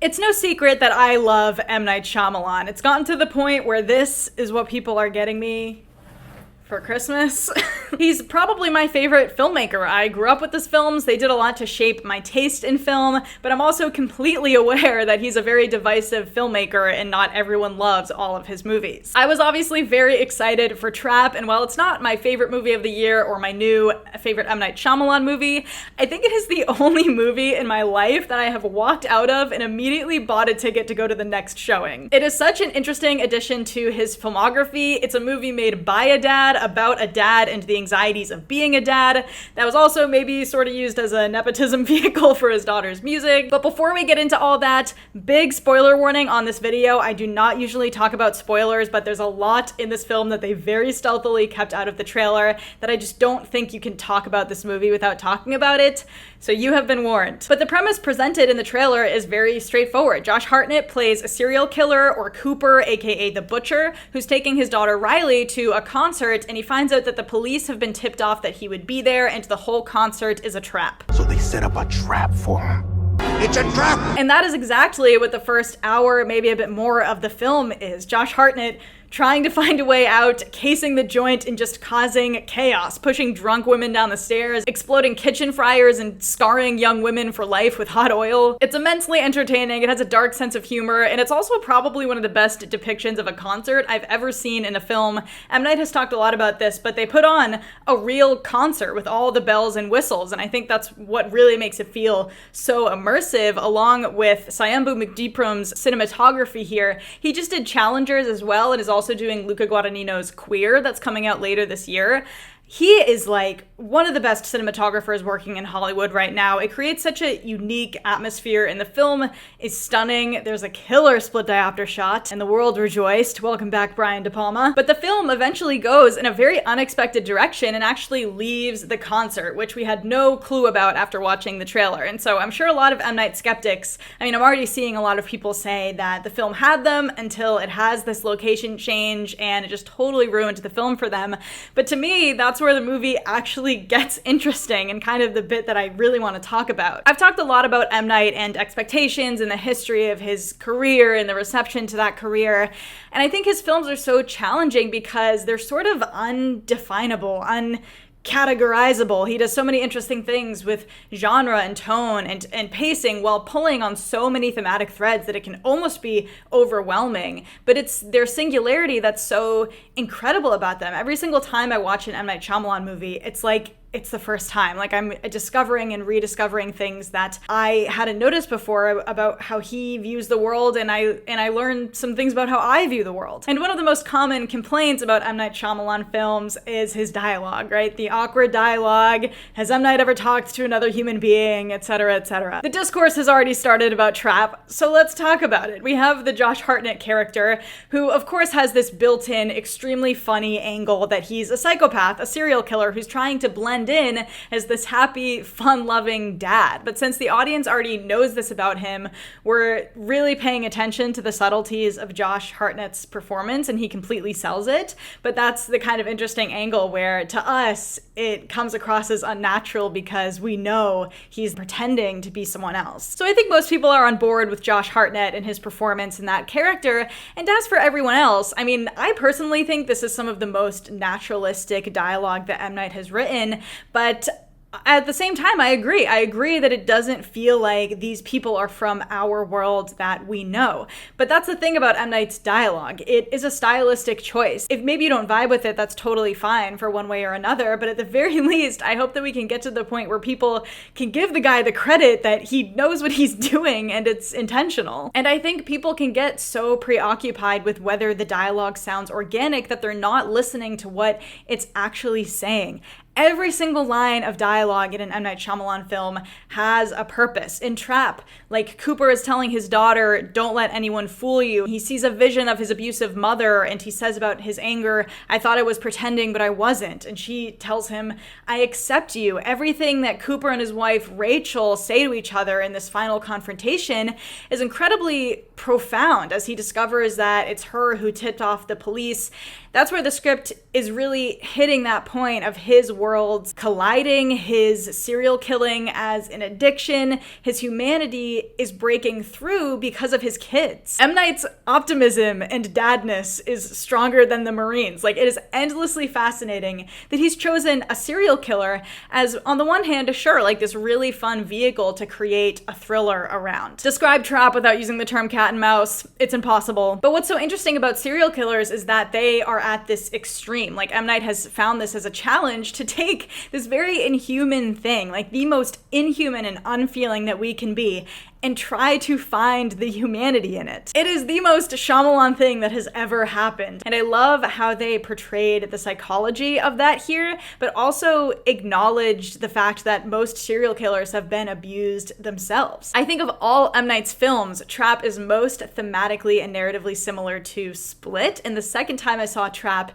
It's no secret that I love M. Night Shyamalan. It's gotten to the point where this is what people are getting me for Christmas. He's probably my favorite filmmaker. I grew up with his films. They did a lot to shape my taste in film, but I'm also completely aware that he's a very divisive filmmaker and not everyone loves all of his movies. I was obviously very excited for Trap, and while it's not my favorite movie of the year or my new favorite M. Night Shyamalan movie, I think it is the only movie in my life that I have walked out of and immediately bought a ticket to go to the next showing. It is such an interesting addition to his filmography. It's a movie made by a dad, about a dad and the anxieties of being a dad, that was also maybe sort of used as a nepotism vehicle for his daughter's music. But before we get into all that, big spoiler warning on this video. I do not usually talk about spoilers, but there's a lot in this film that they very stealthily kept out of the trailer that I just don't think you can talk about this movie without talking about it. So you have been warned. But the premise presented in the trailer is very straightforward. Josh Hartnett plays a serial killer, or Cooper, aka the Butcher, who's taking his daughter Riley to a concert, and he finds out that the police have been tipped off that he would be there, and the whole concert is a trap. So they set up a trap for him. It's a trap! And that is exactly what the first hour, maybe a bit more of the film is. Josh Hartnett trying to find a way out, casing the joint and just causing chaos, pushing drunk women down the stairs, exploding kitchen fryers and scarring young women for life with hot oil. It's immensely entertaining, it has a dark sense of humor, and it's also probably one of the best depictions of a concert I've ever seen in a film. M. Night has talked a lot about this, but they put on a real concert with all the bells and whistles, and I think that's what really makes it feel so immersive, along with Syambu McDeepram's cinematography here. He just did Challengers as well, and is also doing Luca Guadagnino's Queer that's coming out later this year. He is like one of the best cinematographers working in Hollywood right now. It creates such a unique atmosphere, and the film is stunning. There's a killer split diopter shot, and the world rejoiced. Welcome back, Brian De Palma. But the film eventually goes in a very unexpected direction and actually leaves the concert, which we had no clue about after watching the trailer. And so I'm sure a lot of M. Night skeptics, I'm already seeing a lot of people say that the film had them until it has this location change, and it just totally ruined the film for them. But to me, that's where the movie actually gets interesting and kind of the bit that I really want to talk about. I've talked a lot about M. Night and expectations and the history of his career and the reception to that career, and I think his films are so challenging because they're sort of undefinable, categorizable. He does so many interesting things with genre and tone and pacing while pulling on so many thematic threads that it can almost be overwhelming. But it's their singularity that's so incredible about them. Every single time I watch an M. Night Shyamalan movie, it's like it's the first time. Like I'm discovering and rediscovering things that I hadn't noticed before about how he views the world, and I learned some things about how I view the world. And one of the most common complaints about M. Night Shyamalan films is his dialogue, right? The awkward dialogue. Has M. Night ever talked to another human being, etc., etc. The discourse has already started about Trap, so let's talk about it. We have the Josh Hartnett character, who of course has this built-in, extremely funny angle that he's a psychopath, a serial killer who's trying to blend in as this happy, fun-loving dad. But since the audience already knows this about him, we're really paying attention to the subtleties of Josh Hartnett's performance, and he completely sells it. But that's the kind of interesting angle where, to us, it comes across as unnatural because we know he's pretending to be someone else. So I think most people are on board with Josh Hartnett and his performance in that character. And as for everyone else, I personally think this is some of the most naturalistic dialogue that M. Night has written. But at the same time, I agree. I agree that it doesn't feel like these people are from our world that we know. But that's the thing about M. Night's dialogue. It is a stylistic choice. If maybe you don't vibe with it, that's totally fine for one way or another. But at the very least, I hope that we can get to the point where people can give the guy the credit that he knows what he's doing and it's intentional. And I think people can get so preoccupied with whether the dialogue sounds organic that they're not listening to what it's actually saying. Every single line of dialogue in an M. Night Shyamalan film has a purpose. In Trap, like Cooper is telling his daughter, don't let anyone fool you. He sees a vision of his abusive mother and he says about his anger, I thought I was pretending, but I wasn't. And she tells him, I accept you. Everything that Cooper and his wife Rachel say to each other in this final confrontation is incredibly profound as he discovers that it's her who tipped off the police. That's where the script is really hitting that point of his worlds colliding, his serial killing as an addiction, his humanity is breaking through because of his kids. M. Night's optimism and dadness is stronger than the Marines. Like, it is endlessly fascinating that he's chosen a serial killer as, on the one hand, sure, like this really fun vehicle to create a thriller around. Describe trap without using the term cat and mouse, it's impossible. But what's so interesting about serial killers is that they are at this extreme. Like, M. Night has found this as a challenge to take this very inhuman thing, like the most inhuman and unfeeling that we can be, and try to find the humanity in it. It is the most Shyamalan thing that has ever happened. And I love how they portrayed the psychology of that here, but also acknowledged the fact that most serial killers have been abused themselves. I think of all M. Night's films, Trap is most thematically and narratively similar to Split. And the second time I saw Trap,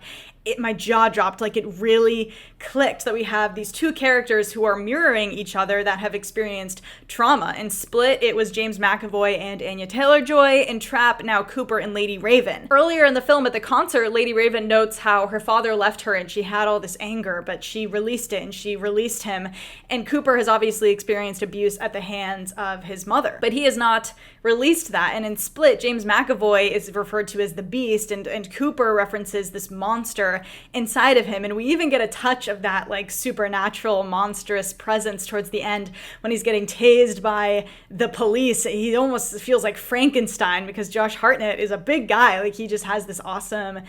my jaw dropped. Like, it really clicked that we have these two characters who are mirroring each other that have experienced trauma. In Split, it was James McAvoy and Anya Taylor-Joy. In Trap, now Cooper and Lady Raven. Earlier in the film at the concert, Lady Raven notes how her father left her and she had all this anger, but she released it and she released him. And Cooper has obviously experienced abuse at the hands of his mother, but he has not released that. And in Split, James McAvoy is referred to as the Beast, and Cooper references this monster inside of him. And we even get a touch of that like supernatural monstrous presence towards the end when he's getting tased by the police. He almost feels like Frankenstein because Josh Hartnett is a big guy. Like, he just has this awesome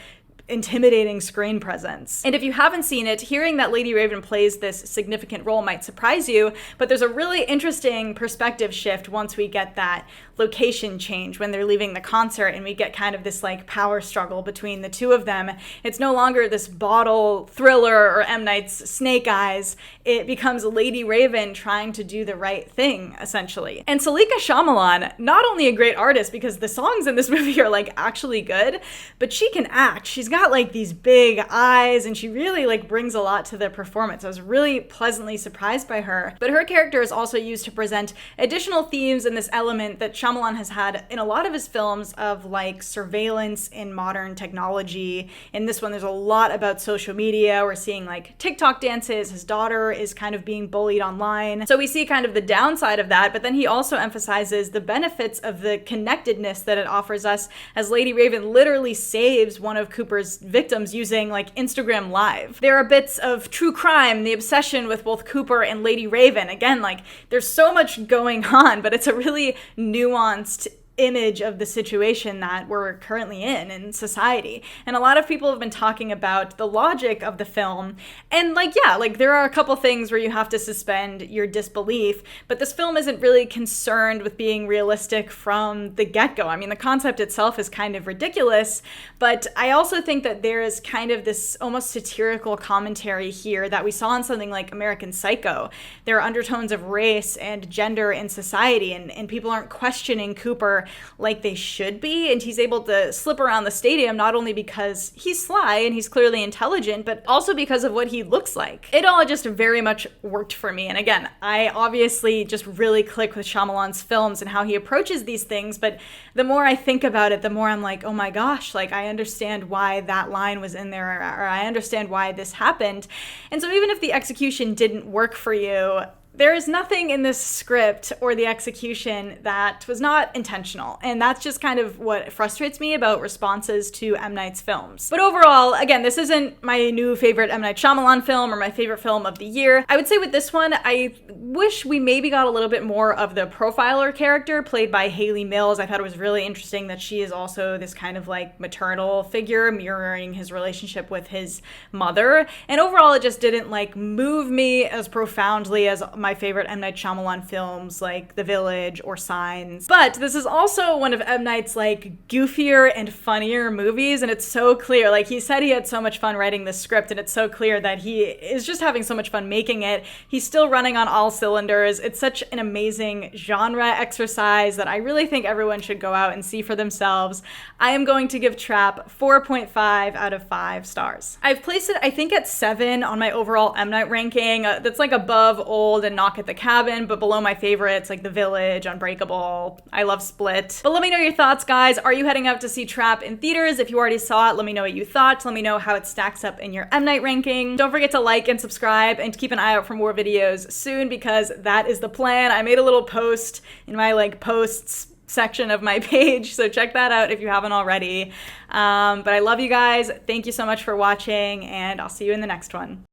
intimidating screen presence. And if you haven't seen it, hearing that Lady Raven plays this significant role might surprise you, but there's a really interesting perspective shift once we get that location change when they're leaving the concert and we get kind of this like power struggle between the two of them. It's no longer this bottle thriller or M. Night's Snake Eyes. It becomes Lady Raven trying to do the right thing, essentially. And Saleka Shyamalan, not only a great artist because the songs in this movie are like actually good, but she can act. She's got like these big eyes and she really like brings a lot to the performance. I was really pleasantly surprised by her. But her character is also used to present additional themes in this element that Shyamalan has had in a lot of his films of like surveillance in modern technology. In this one, there's a lot about social media. We're seeing like TikTok dances. His daughter is kind of being bullied online. So we see kind of the downside of that, but then he also emphasizes the benefits of the connectedness that it offers us as Lady Raven literally saves one of Cooper's victims using like Instagram Live. There are bits of true crime, the obsession with both Cooper and Lady Raven. Again, like there's so much going on, but it's a really nuanced image of the situation that we're currently in society. And a lot of people have been talking about the logic of the film. And like, yeah, like there are a couple things where you have to suspend your disbelief, but this film isn't really concerned with being realistic from the get-go. I mean, the concept itself is kind of ridiculous, but I also think that there is kind of this almost satirical commentary here that we saw in something like American Psycho. There are undertones of race and gender in society, and people aren't questioning Cooper like they should be, and he's able to slip around the stadium not only because he's sly and he's clearly intelligent, but also because of what he looks like. It all just very much worked for me. And again, I obviously just really click with Shyamalan's films and how he approaches these things, but the more I think about it, the more I'm like, oh my gosh, like I understand why that line was in there, or I understand why this happened. And so even if the execution didn't work for you, there is nothing in this script or the execution that was not intentional. And that's just kind of what frustrates me about responses to M. Night's films. But overall, again, this isn't my new favorite M. Night Shyamalan film or my favorite film of the year. I would say with this one, I wish we maybe got a little bit more of the profiler character played by Hayley Mills. I thought it was really interesting that she is also this kind of like maternal figure mirroring his relationship with his mother. And overall, it just didn't like move me as profoundly as my favorite M. Night Shyamalan films like The Village or Signs. But this is also one of M. Night's like goofier and funnier movies, and it's so clear. Like he said he had so much fun writing this script, and it's so clear that he is just having so much fun making it. He's still running on all cylinders. It's such an amazing genre exercise that I really think everyone should go out and see for themselves. I am going to give Trap 4.5 out of 5 stars. I've placed it, I think, at 7 on my overall M. Night ranking. That's like above Old than Knock at the Cabin, but below my favorites like The Village, Unbreakable. I love Split. But let me know your thoughts, guys. Are you heading out to see Trap in theaters? If you already saw it, let me know what you thought. Let me know how it stacks up in your M. Night ranking. Don't forget to like and subscribe and keep an eye out for more videos soon, because that is the plan. I made a little post in my posts section of my page, so check that out if you haven't already. But I love you guys. Thank you so much for watching, and I'll see you in the next one.